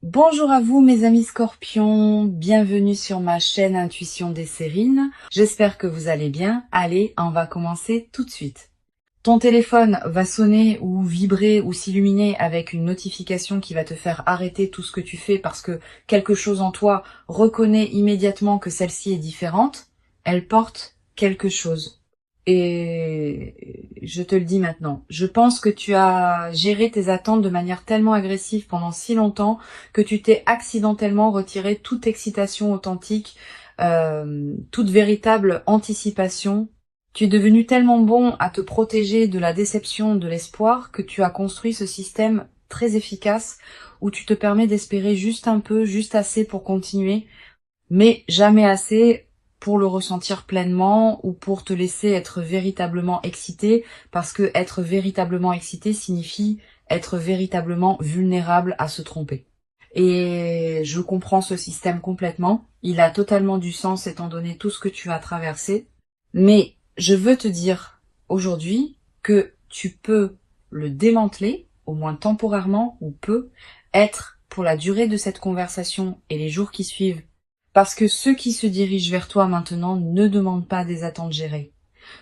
Bonjour à vous mes amis scorpions, bienvenue sur ma chaîne Intuition des Sérines. J'espère que vous allez bien. Allez, on va commencer tout de suite. Ton téléphone va sonner ou vibrer ou s'illuminer avec une notification qui va te faire arrêter tout ce que tu fais parce que quelque chose en toi reconnaît immédiatement que celle-ci est différente. Elle porte quelque chose. Et je te le dis maintenant, je pense que tu as géré tes attentes de manière tellement agressive pendant si longtemps que tu t'es accidentellement retiré toute excitation authentique, toute véritable anticipation. Tu es devenu tellement bon à te protéger de la déception, de l'espoir, que tu as construit ce système très efficace où tu te permets d'espérer juste un peu, juste assez pour continuer, mais jamais assez pour le ressentir pleinement ou pour te laisser être véritablement excité, parce que être véritablement excité signifie être véritablement vulnérable à se tromper. Et je comprends ce système complètement, il a totalement du sens étant donné tout ce que tu as traversé, mais je veux te dire aujourd'hui que tu peux le démanteler, au moins temporairement ou peu, être pour la durée de cette conversation et les jours qui suivent, parce que ceux qui se dirigent vers toi maintenant ne demandent pas des attentes gérées.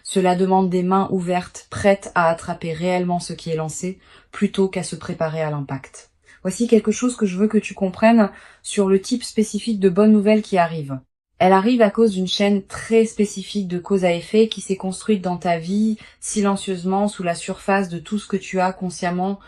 Cela demande des mains ouvertes, prêtes à attraper réellement ce qui est lancé, plutôt qu'à se préparer à l'impact. Voici quelque chose que je veux que tu comprennes sur le type spécifique de bonnes nouvelles qui arrivent. Elle arrive à cause d'une chaîne très spécifique de cause à effet qui s'est construite dans ta vie, silencieusement, sous la surface de tout ce que tu as consciemment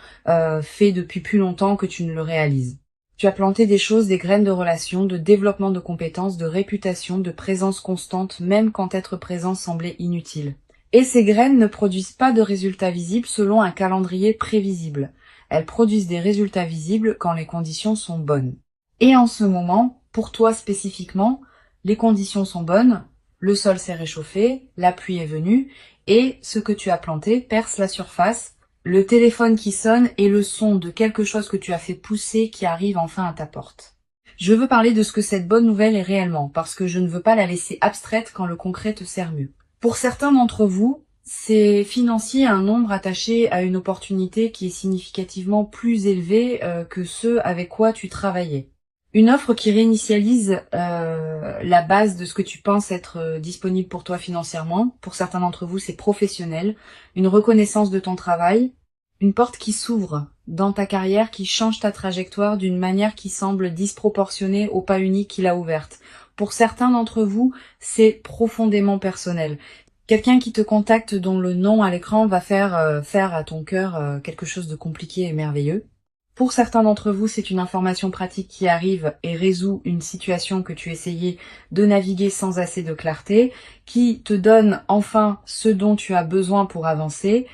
fait depuis plus longtemps que tu ne le réalises. Tu as planté des choses, des graines de relations, de développement de compétences, de réputation, de présence constante, même quand être présent semblait inutile. Et ces graines ne produisent pas de résultats visibles selon un calendrier prévisible. Elles produisent des résultats visibles quand les conditions sont bonnes. Et en ce moment, pour toi spécifiquement, les conditions sont bonnes, le sol s'est réchauffé, la pluie est venue, et ce que tu as planté perce la surface, le téléphone qui sonne et le son de quelque chose que tu as fait pousser qui arrive enfin à ta porte. Je veux parler de ce que cette bonne nouvelle est réellement, parce que je ne veux pas la laisser abstraite quand le concret te sert mieux. Pour certains d'entre vous, c'est financier un nombre attaché à une opportunité qui est significativement plus élevé que ceux avec quoi tu travaillais. Une offre qui réinitialise la base de ce que tu penses être disponible pour toi financièrement. Pour certains d'entre vous, c'est professionnel. Une reconnaissance de ton travail. Une porte qui s'ouvre dans ta carrière, qui change ta trajectoire d'une manière qui semble disproportionnée au pas unique qu'il a ouverte. Pour certains d'entre vous, c'est profondément personnel. Quelqu'un qui te contacte dont le nom à l'écran va faire à ton cœur quelque chose de compliqué et merveilleux. Pour certains d'entre vous, c'est une information pratique qui arrive et résout une situation que tu essayais de naviguer sans assez de clarté, qui te donne enfin ce dont tu as besoin pour avancer.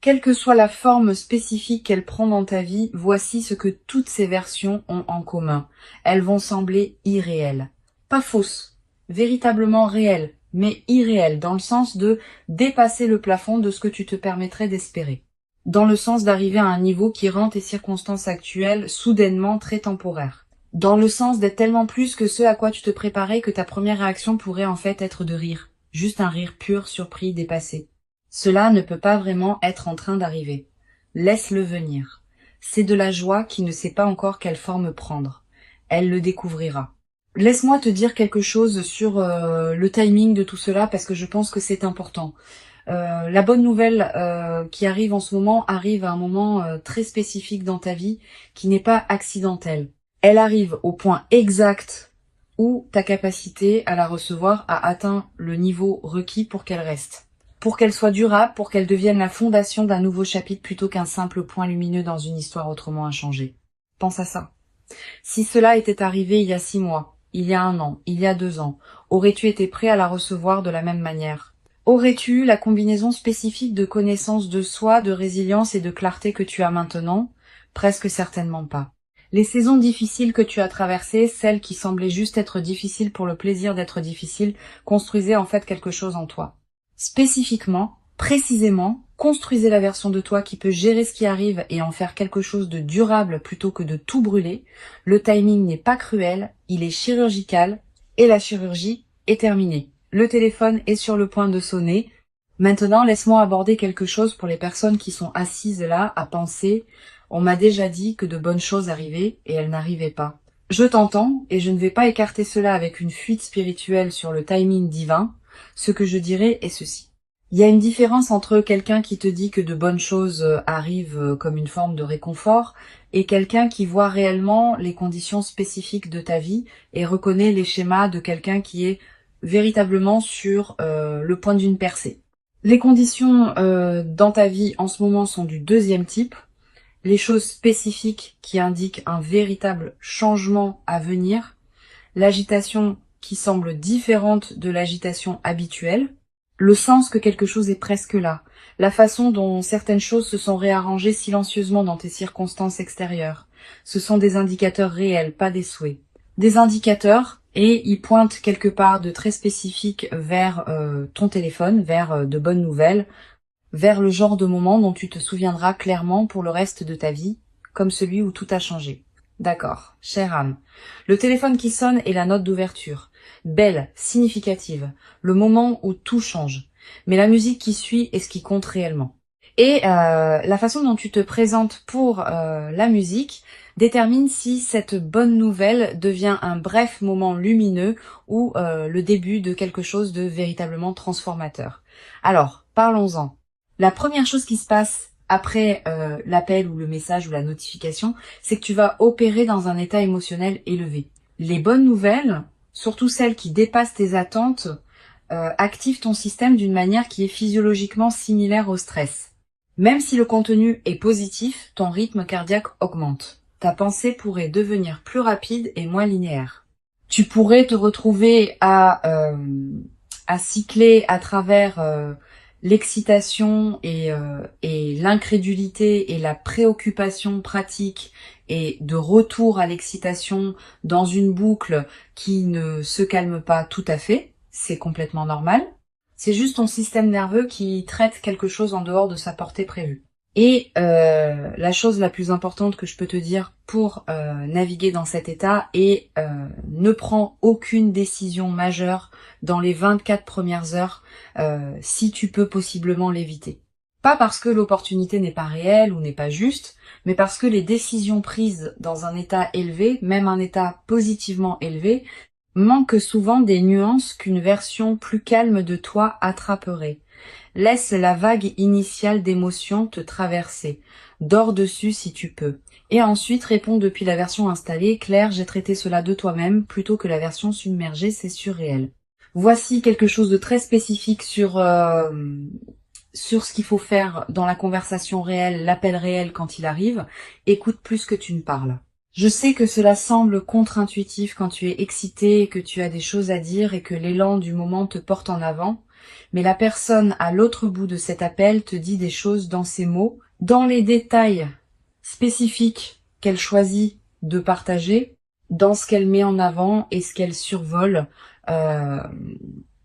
Quelle que soit la forme spécifique qu'elle prend dans ta vie, voici ce que toutes ces versions ont en commun. Elles vont sembler irréelles. Pas fausses, véritablement réelles, mais irréelles, dans le sens de dépasser le plafond de ce que tu te permettrais d'espérer. Dans le sens d'arriver à un niveau qui rend tes circonstances actuelles soudainement très temporaires. Dans le sens d'être tellement plus que ce à quoi tu te préparais que ta première réaction pourrait en fait être de rire. Juste un rire pur, surpris, dépassé. Cela ne peut pas vraiment être en train d'arriver. Laisse-le venir. C'est de la joie qui ne sait pas encore quelle forme prendre. Elle le découvrira. Laisse-moi te dire quelque chose sur le timing de tout cela parce que je pense que c'est important. La bonne nouvelle qui arrive en ce moment arrive à un moment très spécifique dans ta vie qui n'est pas accidentel. Elle arrive au point exact où ta capacité à la recevoir a atteint le niveau requis pour qu'elle reste. Pour qu'elle soit durable, pour qu'elle devienne la fondation d'un nouveau chapitre plutôt qu'un simple point lumineux dans une histoire autrement inchangée. Pense à ça. Si cela était arrivé il y a 6 mois, il y a 1 an, il y a 2 ans, aurais-tu été prêt à la recevoir de la même manière? Aurais-tu eu la combinaison spécifique de connaissance de soi, de résilience et de clarté que tu as maintenant? Presque certainement pas. Les saisons difficiles que tu as traversées, celles qui semblaient juste être difficiles pour le plaisir d'être difficiles, construisaient en fait quelque chose en toi. Spécifiquement, précisément, construisez la version de toi qui peut gérer ce qui arrive et en faire quelque chose de durable plutôt que de tout brûler. Le timing n'est pas cruel, il est chirurgical et la chirurgie est terminée. Le téléphone est sur le point de sonner. Maintenant, laisse-moi aborder quelque chose pour les personnes qui sont assises là à penser On m'a déjà dit que de bonnes choses arrivaient et elles n'arrivaient pas. Je t'entends et je ne vais pas écarter cela avec une fuite spirituelle sur le timing divin. Ce que je dirais est ceci. Il y a une différence entre quelqu'un qui te dit que de bonnes choses arrivent comme une forme de réconfort et quelqu'un qui voit réellement les conditions spécifiques de ta vie et reconnaît les schémas de quelqu'un qui est véritablement sur le point d'une percée. Les conditions dans ta vie en ce moment sont du deuxième type. Les choses spécifiques qui indiquent un véritable changement à venir. L'agitation qui semble différente de l'agitation habituelle. Le sens que quelque chose est presque là. La façon dont certaines choses se sont réarrangées silencieusement dans tes circonstances extérieures. Ce sont des indicateurs réels, pas des souhaits. Des indicateurs, et ils pointent quelque part de très spécifique vers ton téléphone, vers de bonnes nouvelles, vers le genre de moment dont tu te souviendras clairement pour le reste de ta vie, comme celui où tout a changé. D'accord, chère âme. Le téléphone qui sonne est la note d'ouverture. Belle, significative, le moment où tout change. Mais la musique qui suit est ce qui compte réellement. Et la façon dont tu te présentes pour la musique détermine si cette bonne nouvelle devient un bref moment lumineux ou le début de quelque chose de véritablement transformateur. Alors, parlons-en. La première chose qui se passe après l'appel ou le message ou la notification, c'est que tu vas opérer dans un état émotionnel élevé. Les bonnes nouvelles, surtout celles qui dépassent tes attentes, activent ton système d'une manière qui est physiologiquement similaire au stress. Même si le contenu est positif, ton rythme cardiaque augmente. Ta pensée pourrait devenir plus rapide et moins linéaire. Tu pourrais te retrouver à cycler à travers l'excitation et l'incrédulité et la préoccupation pratique et de retour à l'excitation dans une boucle qui ne se calme pas tout à fait. C'est complètement normal. C'est juste ton système nerveux qui traite quelque chose en dehors de sa portée prévue. Et la chose la plus importante que je peux te dire pour naviguer dans cet état est ne prends aucune décision majeure dans les 24 premières heures si tu peux possiblement l'éviter. Pas parce que l'opportunité n'est pas réelle ou n'est pas juste, mais parce que les décisions prises dans un état élevé, même un état positivement élevé, manquent souvent des nuances qu'une version plus calme de toi attraperait. Laisse la vague initiale d'émotions te traverser. Dors dessus si tu peux. Et ensuite réponds depuis la version installée. Claire, j'ai traité cela de toi-même plutôt que la version submergée, c'est surréel. Voici quelque chose de très spécifique sur ce qu'il faut faire dans la conversation réelle, l'appel réel quand il arrive. Écoute plus que tu ne parles. Je sais que cela semble contre-intuitif quand tu es excité et que tu as des choses à dire et que l'élan du moment te porte en avant, mais la personne à l'autre bout de cet appel te dit des choses dans ses mots, dans les détails spécifiques qu'elle choisit de partager, dans ce qu'elle met en avant et ce qu'elle survole,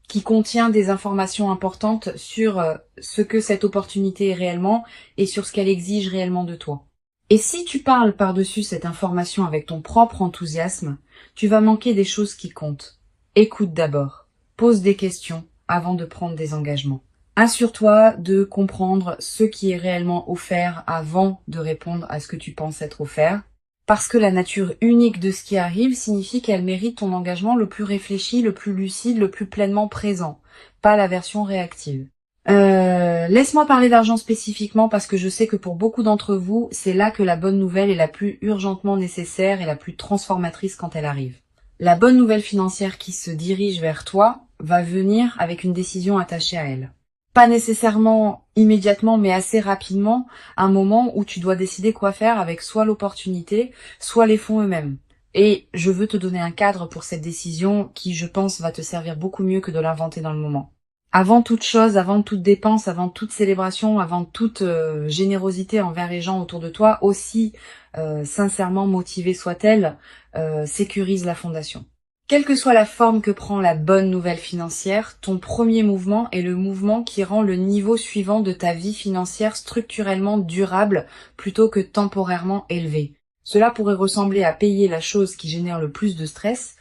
qui contient des informations importantes sur ce que cette opportunité est réellement et sur ce qu'elle exige réellement de toi. Et si tu parles par-dessus cette information avec ton propre enthousiasme, tu vas manquer des choses qui comptent. Écoute d'abord, pose des questions avant de prendre des engagements. Assure-toi de comprendre ce qui est réellement offert avant de répondre à ce que tu penses être offert, parce que la nature unique de ce qui arrive signifie qu'elle mérite ton engagement le plus réfléchi, le plus lucide, le plus pleinement présent, pas la version réactive. Laisse-moi parler d'argent spécifiquement parce que je sais que pour beaucoup d'entre vous, c'est là que la bonne nouvelle est la plus urgentement nécessaire et la plus transformatrice quand elle arrive. La bonne nouvelle financière qui se dirige vers toi va venir avec une décision attachée à elle. Pas nécessairement immédiatement, mais assez rapidement, un moment où tu dois décider quoi faire avec soit l'opportunité, soit les fonds eux-mêmes. Et je veux te donner un cadre pour cette décision qui, je pense, va te servir beaucoup mieux que de l'inventer dans le moment. Avant toute chose, avant toute dépense, avant toute célébration, avant toute générosité envers les gens autour de toi, aussi sincèrement motivée soit-elle, sécurise la fondation. Quelle que soit la forme que prend la bonne nouvelle financière, ton premier mouvement est le mouvement qui rend le niveau suivant de ta vie financière structurellement durable plutôt que temporairement élevé. Cela pourrait ressembler à payer la chose qui génère le plus de stress,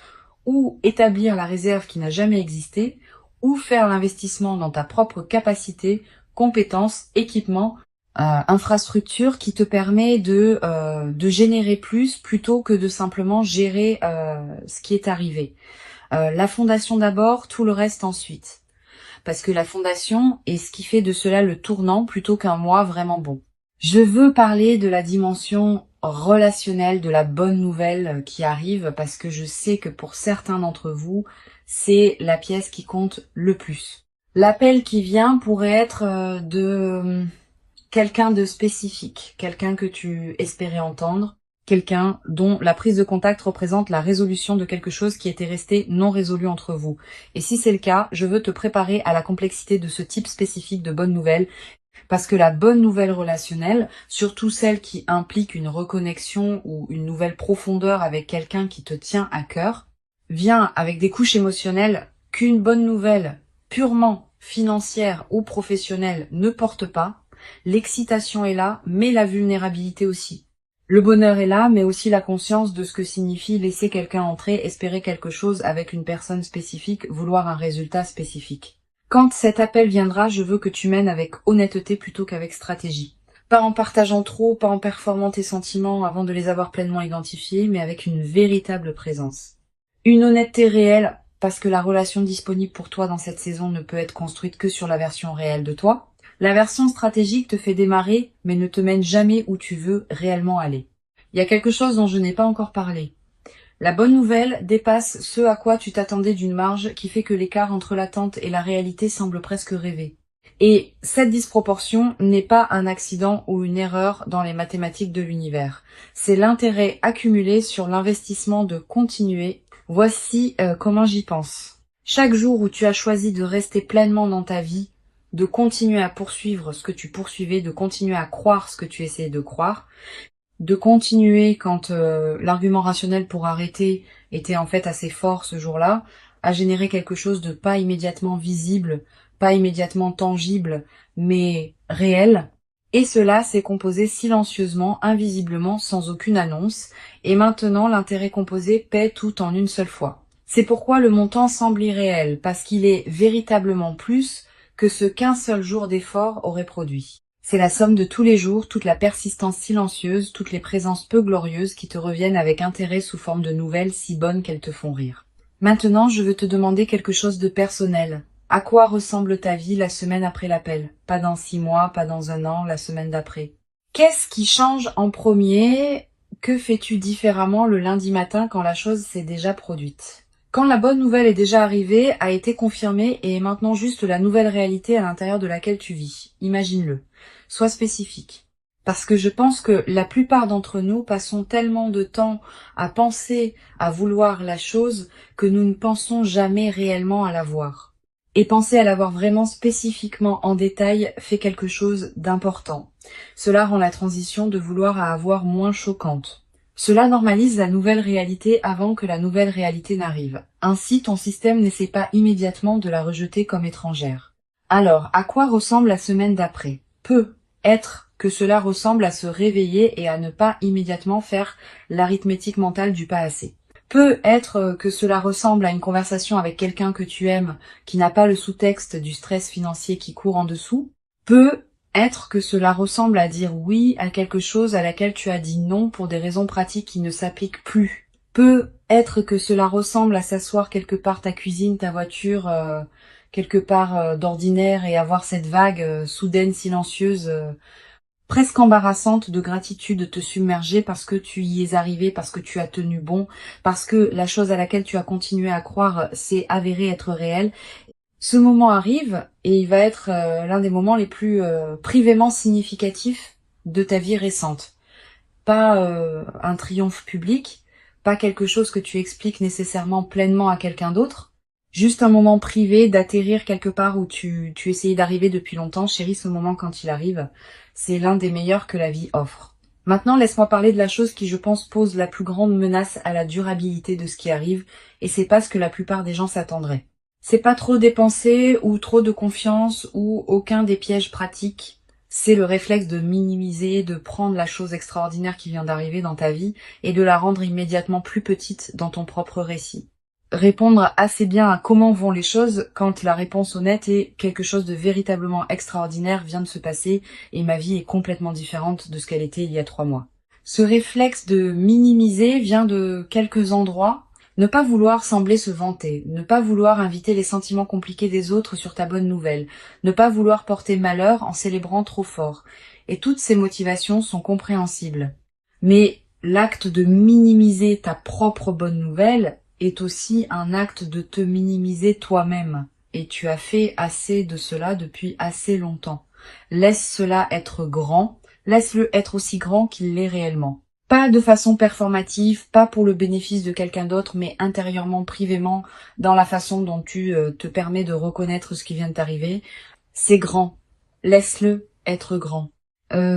ou établir la réserve qui n'a jamais existé, ou faire l'investissement dans ta propre capacité, compétences, équipement, infrastructure qui te permet de générer plus plutôt que de simplement gérer ce qui est arrivé. La fondation d'abord, tout le reste ensuite. Parce que la fondation est ce qui fait de cela le tournant plutôt qu'un mois vraiment bon. Je veux parler de la dimension relationnelle, de la bonne nouvelle qui arrive, parce que je sais que pour certains d'entre vous, c'est la pièce qui compte le plus. L'appel qui vient pourrait être de quelqu'un de spécifique, quelqu'un que tu espérais entendre, quelqu'un dont la prise de contact représente la résolution de quelque chose qui était resté non résolu entre vous. Et si c'est le cas, je veux te préparer à la complexité de ce type spécifique de bonne nouvelle, parce que la bonne nouvelle relationnelle, surtout celle qui implique une reconnexion ou une nouvelle profondeur avec quelqu'un qui te tient à cœur, vient avec des couches émotionnelles qu'une bonne nouvelle purement financière ou professionnelle ne porte pas. L'excitation est là, mais la vulnérabilité aussi. Le bonheur est là, mais aussi la conscience de ce que signifie laisser quelqu'un entrer, espérer quelque chose avec une personne spécifique, vouloir un résultat spécifique. Quand cet appel viendra, je veux que tu mènes avec honnêteté plutôt qu'avec stratégie. Pas en partageant trop, pas en performant tes sentiments avant de les avoir pleinement identifiés, mais avec une véritable présence. Une honnêteté réelle, parce que la relation disponible pour toi dans cette saison ne peut être construite que sur la version réelle de toi. La version stratégique te fait démarrer, mais ne te mène jamais où tu veux réellement aller. Il y a quelque chose dont je n'ai pas encore parlé. La bonne nouvelle dépasse ce à quoi tu t'attendais d'une marge qui fait que l'écart entre l'attente et la réalité semble presque rêver. Et cette disproportion n'est pas un accident ou une erreur dans les mathématiques de l'univers. C'est l'intérêt accumulé sur l'investissement de continuer. Voici comment j'y pense. Chaque jour où tu as choisi de rester pleinement dans ta vie, de continuer à poursuivre ce que tu poursuivais, de continuer à croire ce que tu essayais de croire, de continuer quand l'argument rationnel pour arrêter était en fait assez fort ce jour-là, à générer quelque chose de pas immédiatement visible, pas immédiatement tangible, mais réel. Et cela s'est composé silencieusement, invisiblement, sans aucune annonce, et maintenant l'intérêt composé paie tout en une seule fois. C'est pourquoi le montant semble irréel, parce qu'il est véritablement plus que ce qu'un seul jour d'effort aurait produit. C'est la somme de tous les jours, toute la persistance silencieuse, toutes les présences peu glorieuses qui te reviennent avec intérêt sous forme de nouvelles si bonnes qu'elles te font rire. Maintenant, je veux te demander quelque chose de personnel. À quoi ressemble ta vie la semaine après l'appel? Pas dans 6 mois, pas dans 1 an, la semaine d'après. Qu'est-ce qui change en premier? Que fais-tu différemment le lundi matin quand la chose s'est déjà produite? Quand la bonne nouvelle est déjà arrivée, a été confirmée et est maintenant juste la nouvelle réalité à l'intérieur de laquelle tu vis. Imagine-le. Sois spécifique. Parce que je pense que la plupart d'entre nous passons tellement de temps à penser, à vouloir la chose, que nous ne pensons jamais réellement à la voir. Et penser à la voir vraiment spécifiquement en détail fait quelque chose d'important. Cela rend la transition de vouloir à avoir moins choquante. Cela normalise la nouvelle réalité avant que la nouvelle réalité n'arrive. Ainsi, ton système n'essaie pas immédiatement de la rejeter comme étrangère. Alors, à quoi ressemble la semaine d'après? Peut être que cela ressemble à se réveiller et à ne pas immédiatement faire l'arithmétique mentale du pas assez. Peut être que cela ressemble à une conversation avec quelqu'un que tu aimes, qui n'a pas le sous-texte du stress financier qui court en dessous. Peut être que cela ressemble à dire oui à quelque chose à laquelle tu as dit non pour des raisons pratiques qui ne s'appliquent plus. Peut être que cela ressemble à s'asseoir quelque part ta cuisine, ta voiture, quelque part d'ordinaire et avoir cette vague soudaine, silencieuse, presque embarrassante de gratitude te submerger parce que tu y es arrivé, parce que tu as tenu bon, parce que la chose à laquelle tu as continué à croire s'est avérée être réelle. Ce moment arrive et il va être l'un des moments les plus privément significatifs de ta vie récente. Pas un triomphe public, pas quelque chose que tu expliques nécessairement pleinement à quelqu'un d'autre, juste un moment privé d'atterrir quelque part où tu essayais d'arriver depuis longtemps. Chérie, ce moment quand il arrive, c'est l'un des meilleurs que la vie offre. Maintenant, laisse-moi parler de la chose qui, je pense, pose la plus grande menace à la durabilité de ce qui arrive, et c'est pas ce que la plupart des gens s'attendraient. C'est pas trop dépenser ou trop de confiance ou aucun des pièges pratiques. C'est le réflexe de minimiser, de prendre la chose extraordinaire qui vient d'arriver dans ta vie et de la rendre immédiatement plus petite dans ton propre récit. répondre assez bien à comment vont les choses quand la réponse honnête est quelque chose de véritablement extraordinaire vient de se passer et ma vie est complètement différente de ce qu'elle était il y a 3 mois. Ce réflexe de minimiser vient de quelques endroits. Ne pas vouloir sembler se vanter, ne pas vouloir inviter les sentiments compliqués des autres sur ta bonne nouvelle, ne pas vouloir porter malheur en célébrant trop fort. Et toutes ces motivations sont compréhensibles. Mais l'acte de minimiser ta propre bonne nouvelle est aussi un acte de te minimiser toi-même. Et tu as fait assez de cela depuis assez longtemps. Laisse cela être grand, laisse-le être aussi grand qu'il l'est réellement. Pas de façon performative, pas pour le bénéfice de quelqu'un d'autre, mais intérieurement, privément, dans la façon dont tu te permets de reconnaître ce qui vient de t'arriver. C'est grand. Laisse-le être grand.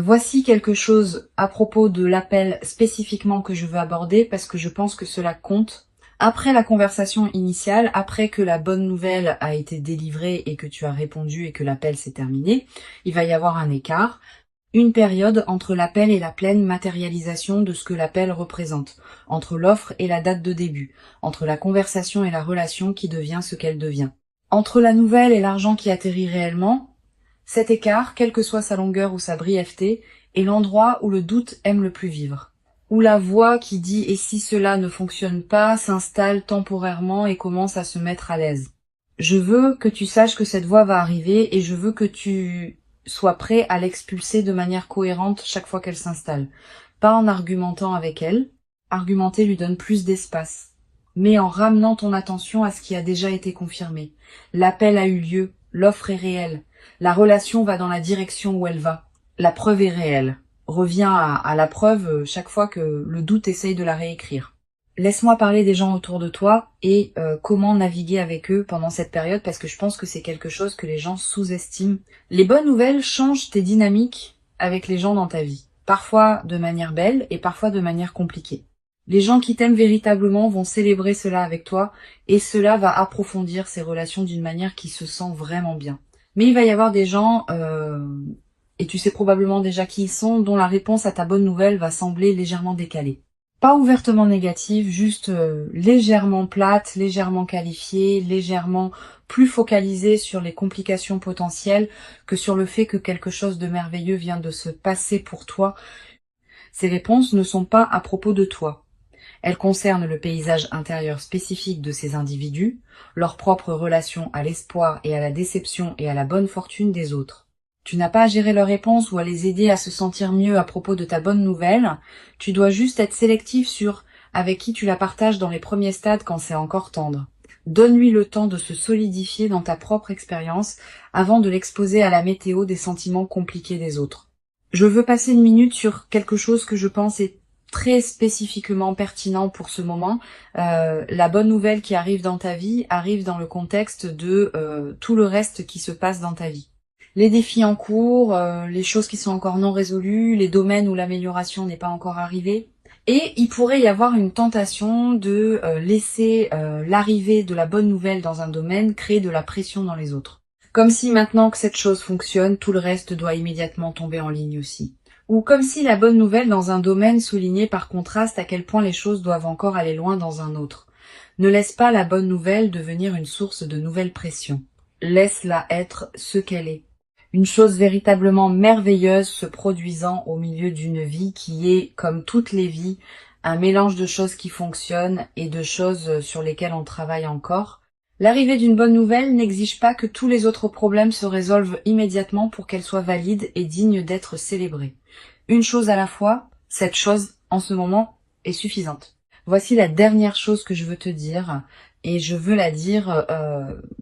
Voici quelque chose à propos de l'appel spécifiquement que je veux aborder parce que je pense que cela compte. Après la conversation initiale, après que la bonne nouvelle a été délivrée et que tu as répondu et que l'appel s'est terminé, il va y avoir un écart. Une période entre l'appel et la pleine matérialisation de ce que l'appel représente, entre l'offre et la date de début, entre la conversation et la relation qui devient ce qu'elle devient. Entre la nouvelle et l'argent qui atterrit réellement, cet écart, quelle que soit sa longueur ou sa brièveté, est l'endroit où le doute aime le plus vivre. Où la voix qui dit « et si cela ne fonctionne pas » s'installe temporairement et commence à se mettre à l'aise. Je veux que tu saches que cette voix va arriver et je veux que tu sois prêt à l'expulser de manière cohérente chaque fois qu'elle s'installe. Pas en argumentant avec elle. Argumenter lui donne plus d'espace. Mais en ramenant ton attention à ce qui a déjà été confirmé. L'appel a eu lieu, l'offre est réelle. La relation va dans la direction où elle va. La preuve est réelle. Reviens à la preuve chaque fois que le doute essaye de la réécrire. Laisse-moi parler des gens autour de toi et comment naviguer avec eux pendant cette période parce que je pense que c'est quelque chose que les gens sous-estiment. Les bonnes nouvelles changent tes dynamiques avec les gens dans ta vie. Parfois de manière belle et parfois de manière compliquée. Les gens qui t'aiment véritablement vont célébrer cela avec toi et cela va approfondir ces relations d'une manière qui se sent vraiment bien. Mais il va y avoir des gens, et tu sais probablement déjà qui ils sont, dont la réponse à ta bonne nouvelle va sembler légèrement décalée. Pas ouvertement négative, juste légèrement plate, légèrement qualifiée, légèrement plus focalisée sur les complications potentielles que sur le fait que quelque chose de merveilleux vient de se passer pour toi. Ces réponses ne sont pas à propos de toi. Elles concernent le paysage intérieur spécifique de ces individus, leur propre relation à l'espoir et à la déception et à la bonne fortune des autres. Tu n'as pas à gérer leurs réponses ou à les aider à se sentir mieux à propos de ta bonne nouvelle, tu dois juste être sélectif sur avec qui tu la partages dans les premiers stades quand c'est encore tendre. Donne-lui le temps de se solidifier dans ta propre expérience avant de l'exposer à la météo des sentiments compliqués des autres. Je veux passer une minute sur quelque chose que je pense est très spécifiquement pertinent pour ce moment. La bonne nouvelle qui arrive dans ta vie arrive dans le contexte de tout le reste qui se passe dans ta vie. Les défis en cours, les choses qui sont encore non résolues, les domaines où l'amélioration n'est pas encore arrivée. Et il pourrait y avoir une tentation de laisser l'arrivée de la bonne nouvelle dans un domaine créer de la pression dans les autres. Comme si maintenant que cette chose fonctionne, tout le reste doit immédiatement tomber en ligne aussi. Ou comme si la bonne nouvelle dans un domaine soulignait par contraste à quel point les choses doivent encore aller loin dans un autre. Ne laisse pas la bonne nouvelle devenir une source de nouvelles pressions. Laisse-la être ce qu'elle est. Une chose véritablement merveilleuse se produisant au milieu d'une vie qui est, comme toutes les vies, un mélange de choses qui fonctionnent et de choses sur lesquelles on travaille encore. L'arrivée d'une bonne nouvelle n'exige pas que tous les autres problèmes se résolvent immédiatement pour qu'elle soit valide et digne d'être célébrée. Une chose à la fois, cette chose, en ce moment, est suffisante. Voici la dernière chose que je veux te dire, et je veux la dire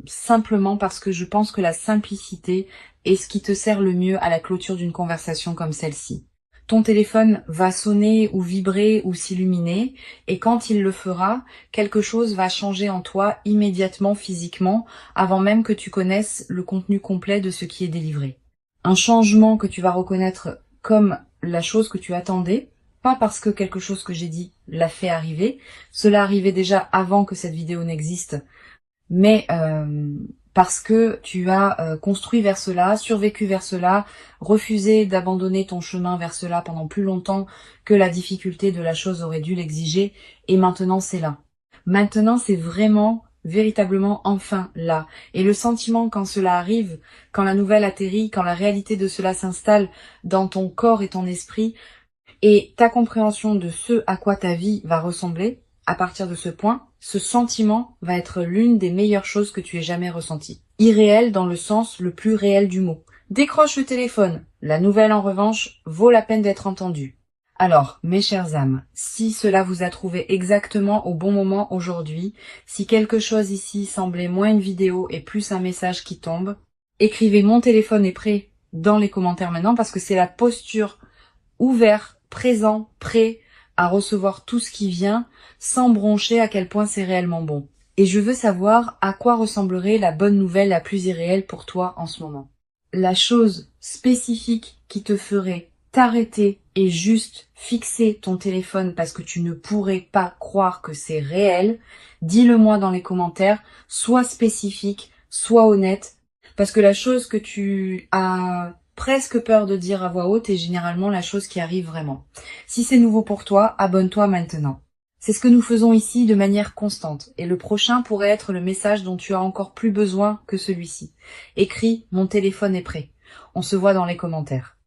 simplement parce que je pense que la simplicité est ce qui te sert le mieux à la clôture d'une conversation comme celle-ci. Ton téléphone va sonner ou vibrer ou s'illuminer, et quand il le fera, quelque chose va changer en toi immédiatement physiquement, avant même que tu connaisses le contenu complet de ce qui est délivré. Un changement que tu vas reconnaître comme la chose que tu attendais, pas parce que quelque chose que j'ai dit l'a fait arriver, cela arrivait déjà avant que cette vidéo n'existe, mais parce que tu as construit vers cela, survécu vers cela, refusé d'abandonner ton chemin vers cela pendant plus longtemps que la difficulté de la chose aurait dû l'exiger, et maintenant c'est là. Maintenant, c'est vraiment, véritablement, enfin là. Et le sentiment quand cela arrive, quand la nouvelle atterrit, quand la réalité de cela s'installe dans ton corps et ton esprit, et ta compréhension de ce à quoi ta vie va ressembler, à partir de ce point, ce sentiment va être l'une des meilleures choses que tu aies jamais ressenties. Irréel dans le sens le plus réel du mot. Décroche le téléphone. La nouvelle, en revanche, vaut la peine d'être entendue. Alors, mes chères âmes, si cela vous a trouvé exactement au bon moment aujourd'hui, si quelque chose ici semblait moins une vidéo et plus un message qui tombe, écrivez "mon téléphone est prêt" dans les commentaires maintenant, parce que c'est la posture ouvert, présent, prêt à recevoir tout ce qui vient, sans broncher à quel point c'est réellement bon. Et je veux savoir à quoi ressemblerait la bonne nouvelle la plus irréelle pour toi en ce moment. La chose spécifique qui te ferait t'arrêter et juste fixer ton téléphone parce que tu ne pourrais pas croire que c'est réel, dis-le-moi dans les commentaires, sois spécifique, sois honnête, parce que la chose que tu as presque peur de dire à voix haute est généralement la chose qui arrive vraiment. Si c'est nouveau pour toi, abonne-toi maintenant. C'est ce que nous faisons ici de manière constante, et le prochain pourrait être le message dont tu as encore plus besoin que celui-ci. Écris "mon téléphone est prêt". On se voit dans les commentaires.